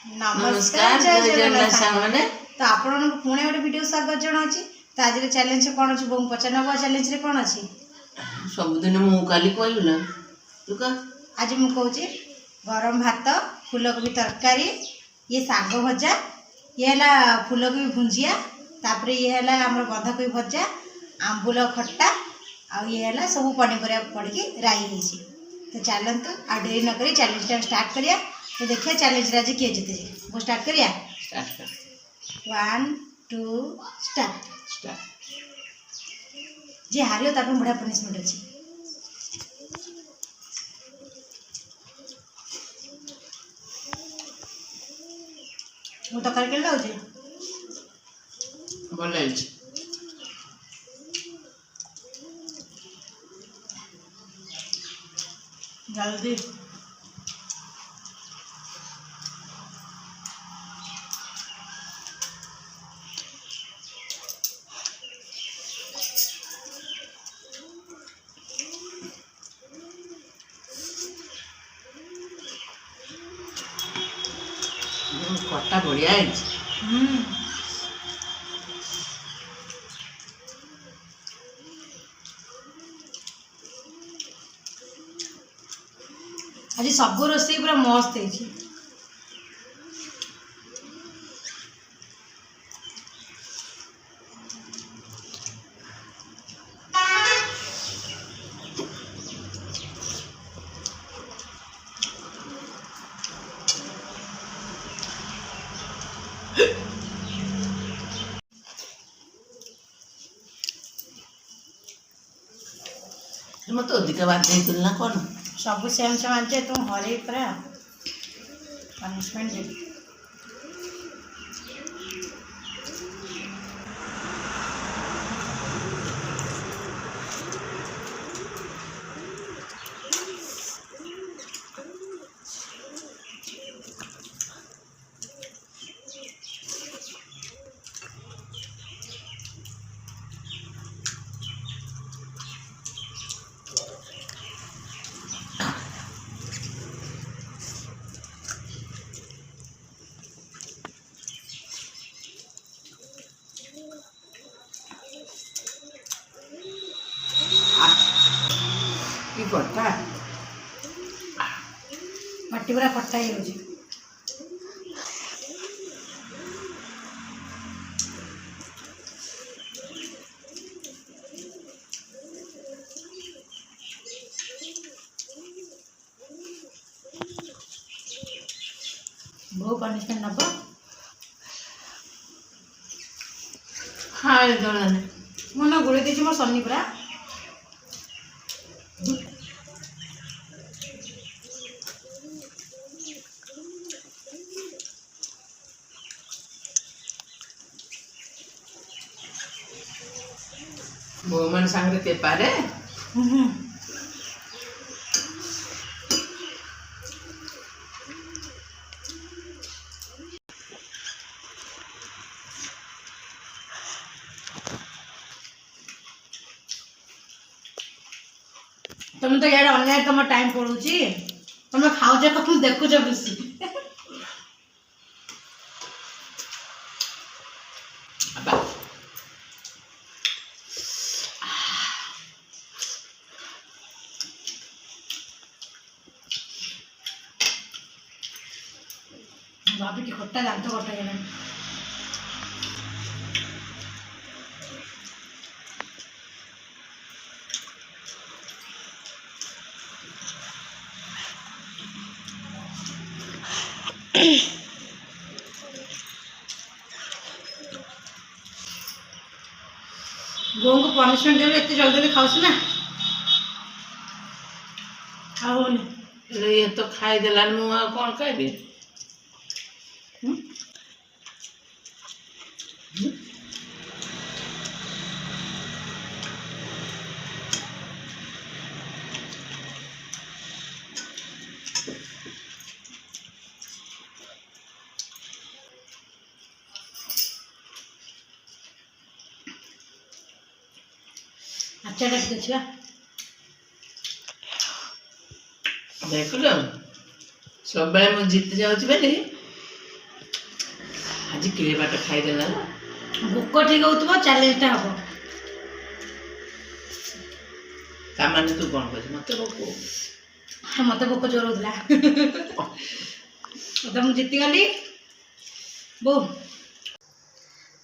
नमस्कार जय जगन्नाथ सामने तो आपण पुणे गोटे वीडियो स्वागत जनावि। तो आज चैलेंज कौन अच्छी बोम पचार चैलेंज रे कौन अच्छी सबुदिन मु काली कहलु ना तू का आज मु कहूँ गरम भात फूलकोबी तरकारी ये साग भजा ये है फूलकोबी भुंजिया तापर ये है आम बंधाकोबी भजा आंबुल खट्टा आ ये है सब पनीपरिया पड़ी राई होती। तो चलते आ डेरी नक चैलेंज टाइम स्टार्ट करिया। तो देखिए चैलेंज आज किए जीते वो स्टार्ट करिया। 1 2 स्टार्ट। जी हारियो तार बढ़िया पनिशमेंट अच्छी। ମୁଁ ତରକାରୀ କେମିତି ଲାଗୁଛି? ଭଲ ହେଇଛି। ଜଲ୍ଦି खट्टा बढ़िया है। आज सब रोषे पूरा मस्त है। मत अधिक बात नहीं ना कौन सब सेम सेम आंचे तुम हरे पूरा पनिशमेंट दे। खट्टा मट्टी पूरा खट्टा ही होजी। बहुत पनिशमेंट नब। हाँ जन मन गोड़े दीजिए मोर सन्नी पूरा वो मन सांगरे ते पारे तुम तो यार ऑनलाइन तुम टाइम पड़ुची तुम खाऊ जा तुम देखु जा बेसी भाभी की खट्टा दांत खट्टा है। बोन को पनिशमेंट देवे इतने जल्दी जल्दी खाओ ना खाओ ये तो खाई देलान मु कौन खाइबी। अच्छा देखिए देख लो सब बेले मु जीत जाउची बेली ଆଜି କିଏ ବାଟ ଖାଇଦେଲା ଲୋ। ଭୋକ ଠିକ ହଉଥିବ ଚ୍ୟାଲେଞ୍ଜଟା ହବ। ତାମାନେ ତୁ କ'ଣ କହୁଛୁ ମତେ ଭୋକ ମତେ ଭୋକ ଜୋର ହଉଥିଲା ତ ମୁଁ ଜିତିଗଲି ବୋଉ।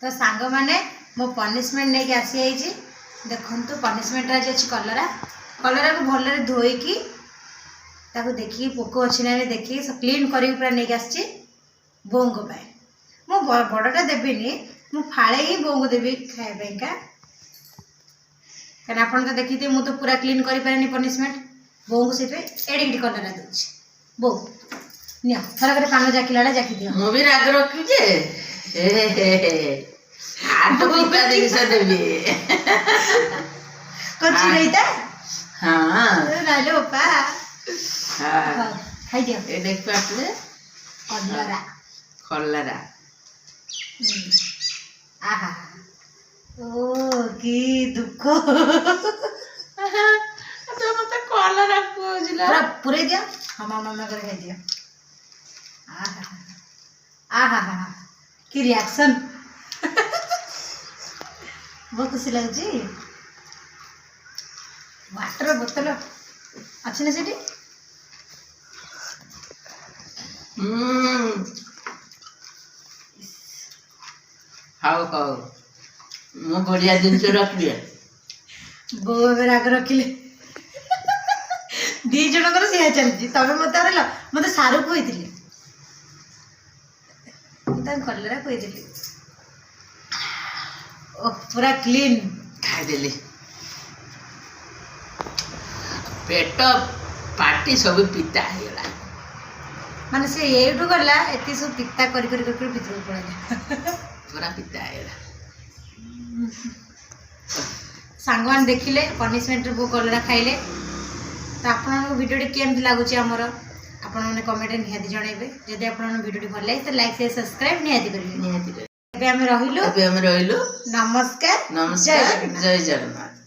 ତ ସାଙ୍ଗମାନେ ମୋ ପନିସମେଣ୍ଟ ନେଇକି ଆସିଯାଇଛି। ଦେଖନ୍ତୁ ପନିସମେଣ୍ଟରେ ଆଜି ଅଛି କଲରା। କଲରାକୁ ଭଲରେ ଧୋଇକି ତାକୁ ଦେଖିକି ପୋକ ଅଛି ନା ଦେଖିକି କ୍ଲିନ୍ କରିକି ପୁରା ନେଇକି ଆସିଛି ବୋଉଙ୍କ ପାଇଁ। ମୁଁ ବଡ଼ଟା ଦେବିନି, ମୁଁ ଫାଳେ ହିଁ ବୋଉଙ୍କୁ ଦେବି ଖାଇବା ପାଇଁକା। କାରଣ ଆପଣ ତ ଦେଖିଥିବେ ମୁଁ ତ ପୁରା କ୍ଲିନ୍ କରିପାରେନି ପନିସମେଣ୍ଟ। ବୋଉଙ୍କୁ ସେଥିପାଇଁ ଏଡ଼ିକି କଲରା ଦେଉଛି। ବୋଉ ନିଅ ଥରକରେ ପାନ ଜାକିଲା ବେଳେ ଜାକି ଦିଅ। ମୁଁ ବି ରାଗ ରଖିବି ଯେ ଆଠ ପିତା ଜିନିଷ ଦେବି। କଞ୍ଚି ରହିତା ହଁ ନାଇଲୋ ବାପା। ହଁ ଖାଇଦିଅ। ଏ ଦେଖିପାରୁଥିଲେ କଲରା କଲରା। ଆହା ଓ କି ଦୁଃଖ। ତ ମତେ କଲରା କହୁଥିଲା ପୁରା ପୁରେଇ ଦିଅ। ହଁ ମାମା କରି ଖାଇଦିଅ। ଆହା ଆହା ହା କି ରିଆକ୍ସନ। ବହୁତ ଖୁସି ଲାଗୁଛି। ୱାଟର ବୋତଲ ଅଛି ନା ସେଠି? ହଉ ହଉ ମୁଁ ବଢିଆ ଜିନିଷ ରଖିବି। ବୋଉ ଏବେ ରାଗ ରଖିଲେ। ଦି ଜଣଙ୍କର ସେଇଆ ଚାଲିଛି। ତମେ ମତେ ହରେଇଲ। ମତେ ସାରୁ କହିଥିଲି, ମୁଁ ତାଙ୍କୁ କଲରା କହିଥିଲି। ଓ ପୁରା କ୍ଲିନ୍ ଖାଇଦେଲି। ପେଟ ପାଟି ସବୁ ପିତା ହେଇଗଲା। ମାନେ ସେ ଏଇଠୁ ଗଲା ଏତେ ସବୁ ପିତା କରି କରି କରି ଭିତରକୁ ପଳେଇଲା। ପୁରା ପିତା ହେଇଗଲା। ସାଙ୍ଗମାନେ ଦେଖିଲେ ପନିସମେଣ୍ଟରେ ବୋଉ କଲରା ଖାଇଲେ। ତ ଆପଣଙ୍କ ଭିଡ଼ିଓଟି କେମିତି ଲାଗୁଛି ଆମର ଆପଣମାନେ କମେଣ୍ଟରେ ନିହାତି ଜଣାଇବେ। ଯଦି ଆପଣଙ୍କ ଭିଡ଼ିଓଟି ଭଲ ଲାଗେ ତ ଲାଇକ୍ ସେୟାର ସବସ୍କ୍ରାଇବ୍ ନିହାତି କରିବେ। ନିହାତି ଏବେ ଆମେ ରହିଲୁ। ନମସ୍କାର ନମସ୍କାର। ନମସ୍କାର ଜୟ ଜଗନ୍ନାଥ।